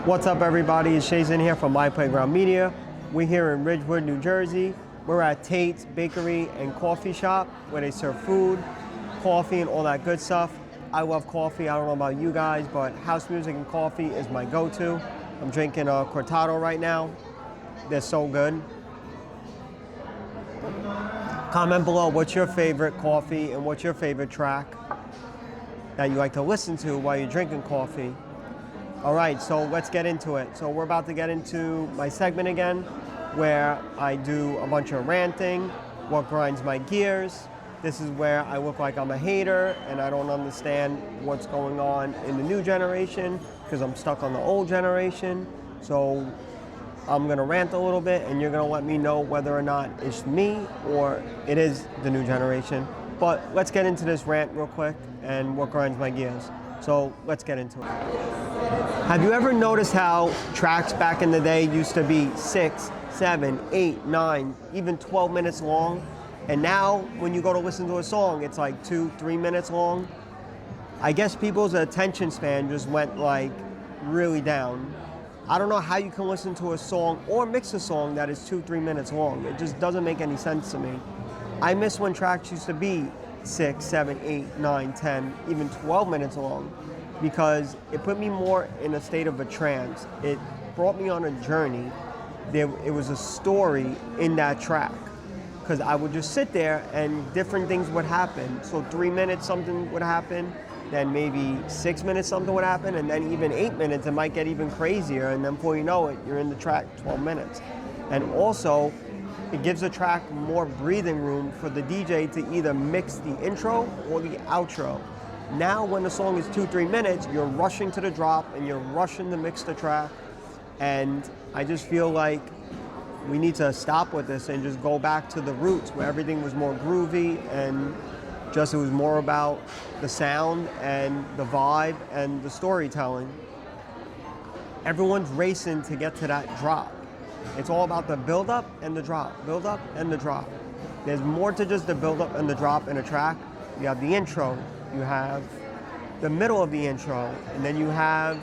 What's up, everybody? It's Shazin here from My Playground Media. We're here in Ridgewood, New Jersey. We're at Tate's Bakery and Coffee Shop where they serve food, coffee, and all that good stuff. I love coffee. I don't know about you guys, but house music and coffee is my go-to. I'm drinking a cortado right now. They're so good. Comment below what's your favorite coffee and what's your favorite track that you like to listen to while you're drinking coffee. All right, so let's get into it. So we're about to get into my segment again, where I do a bunch of ranting, what grinds my gears. This is where I look like I'm a hater and I don't understand what's going on in the new generation because I'm stuck on the old generation. So I'm gonna rant a little bit and you're gonna let me know whether or not it's me or it is the new generation. But let's get into this rant real quick and what grinds my gears. So let's get into it. Have you ever noticed how tracks back in the day used to be 6, 7, 8, 9, even 12 minutes long? And now when you go to listen to a song, it's like 2, 3 minutes long. I guess people's attention span just went like really down. I don't know how you can listen to a song or mix a song that is 2, 3 minutes long. It just doesn't make any sense to me. I miss when tracks used to be 6, 7, 8, 9, 10, even 12 minutes long, because it put me more in a state of a trance. It brought me on a journey. It was a story in that track, because I would just sit there and different things would happen. So 3 minutes something would happen, then maybe 6 minutes something would happen, and then even 8 minutes it might get even crazier, and then before you know it, you're in the track 12 minutes. And also, it gives a track more breathing room for the DJ to either mix the intro or the outro. Now when the song is 2, 3 minutes, you're rushing to the drop and you're rushing to mix the track. And I just feel like we need to stop with this and just go back to the roots where everything was more groovy and just it was more about the sound and the vibe and the storytelling. Everyone's racing to get to that drop. It's all about the build up and the drop, build up and the drop. There's more to just the build up and the drop in a track. You have the intro, you have the middle of the intro, and then you have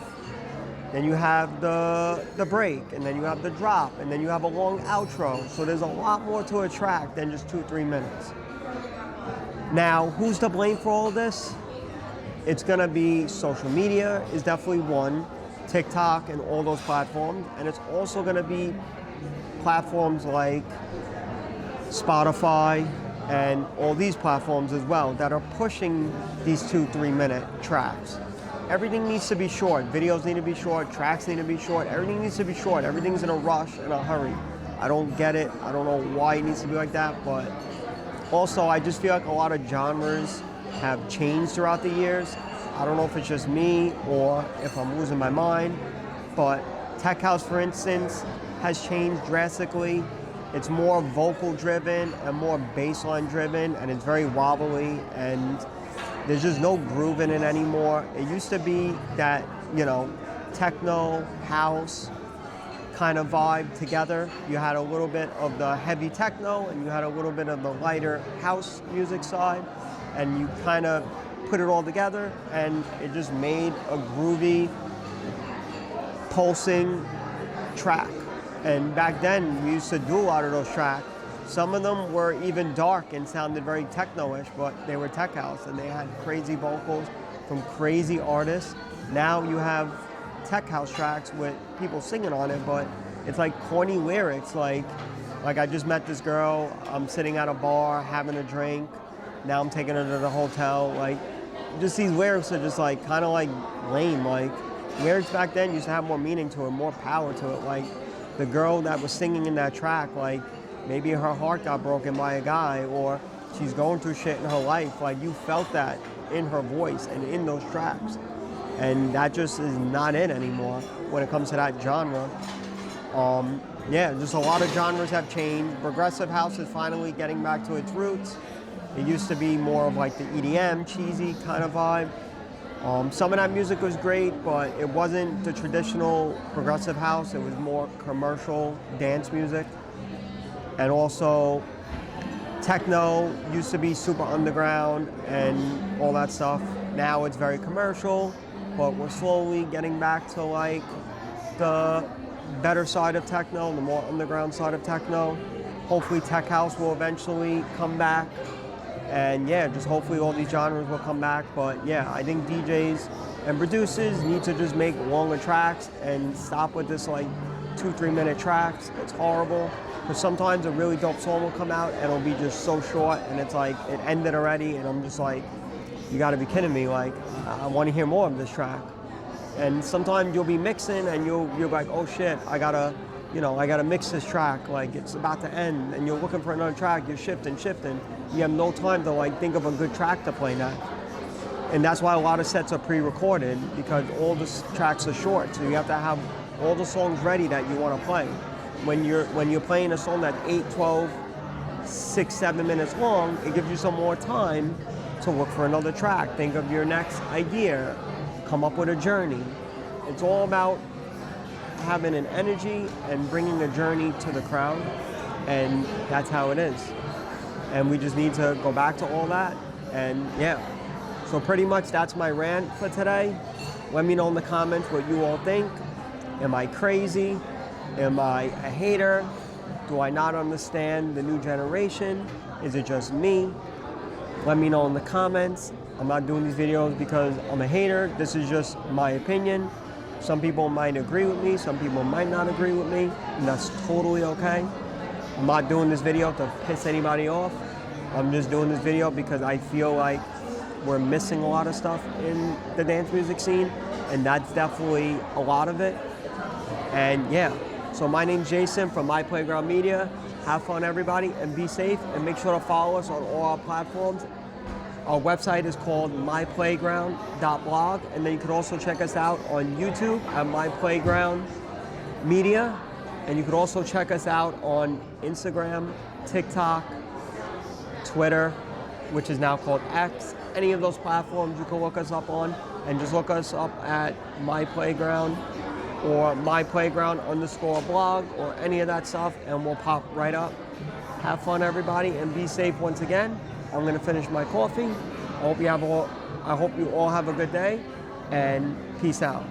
the break, and then you have the drop, and then you have a long outro. So there's a lot more to a track than just 2, 3 minutes. Now, who's to blame for all this? It's gonna be social media is definitely one, TikTok and all those platforms, and it's also gonna be platforms like Spotify and all these platforms as well that are pushing these 2, 3 minute tracks. Everything needs to be short. Videos need to be short, tracks need to be short, everything needs to be short. Everything's in a rush, in a hurry. I don't get it. I don't know why it needs to be like that, but also I just feel like a lot of genres have changed throughout the years. I don't know if it's just me or if I'm losing my mind, but Tech House, for instance, has changed drastically. It's more vocal driven and more bass line driven, and it's very wobbly, and there's just no groove in it anymore. It used to be that, you know, techno, house kind of vibe together. You had a little bit of the heavy techno and you had a little bit of the lighter house music side, and you kind of put it all together and it just made a groovy, pulsing track. And back then, we used to do a lot of those tracks. Some of them were even dark and sounded very techno-ish, but they were tech house and they had crazy vocals from crazy artists. Now you have tech house tracks with people singing on it, but it's like corny lyrics. Like I just met this girl, I'm sitting at a bar having a drink, now I'm taking her to the hotel. Like, just these lyrics are just like kind of like lame. Like, lyrics back then used to have more meaning to it, more power to it. Like, the girl that was singing in that track, like maybe her heart got broken by a guy or she's going through shit in her life. Like, you felt that in her voice and in those tracks. And that just is not it anymore when it comes to that genre. Yeah, just a lot of genres have changed. Progressive house is finally getting back to its roots. It used to be more of like the EDM, cheesy kind of vibe. Some of that music was great, but it wasn't the traditional progressive house. It was more commercial dance music. And also, techno used to be super underground and all that stuff. Now it's very commercial, but we're slowly getting back to like the better side of techno, the more underground side of techno. Hopefully tech house will eventually come back. And yeah, just hopefully all these genres will come back. But yeah, I think DJs and producers need to just make longer tracks and stop with this like 2-3 minute tracks. It's horrible. Because sometimes a really dope song will come out and it'll be just so short and it's like, it ended already and I'm just like, you gotta be kidding me. Like, I wanna hear more of this track. And sometimes you'll be mixing and you're like, oh shit, I gotta mix this track. Like it's about to end and you're looking for another track, you're shifting. You have no time to like think of a good track to play next. And that's why a lot of sets are pre-recorded because all the tracks are short. So you have to have all the songs ready that you wanna play. When you're playing a song that's 8, 12, 6, 7 minutes long, it gives you some more time to look for another track. Think of your next idea, come up with a journey. It's all about having an energy and bringing a journey to the crowd, and that's how it is. And we just need to go back to all that, and yeah. So pretty much that's my rant for today. Let me know in the comments what you all think. Am I crazy? Am I a hater? Do I not understand the new generation? Is it just me? Let me know in the comments. I'm not doing these videos because I'm a hater. This is just my opinion. Some people might agree with me, some people might not agree with me, and that's totally okay. I'm not doing this video to piss anybody off. I'm just doing this video because I feel like we're missing a lot of stuff in the dance music scene, and that's definitely a lot of it. And yeah, so my name's Jason from My Playground Media. Have fun, everybody, and be safe, and make sure to follow us on all our platforms. Our website is called myplayground.blog, and then you can also check us out on YouTube at My Playground Media, and you can also check us out on Instagram, TikTok, Twitter, which is now called X. Any of those platforms you can look us up on, and just look us up at My Playground or myplayground_blog or any of that stuff, and we'll pop right up. Have fun, everybody, and be safe once again. I'm gonna finish my coffee. I hope you all have a good day, and peace out.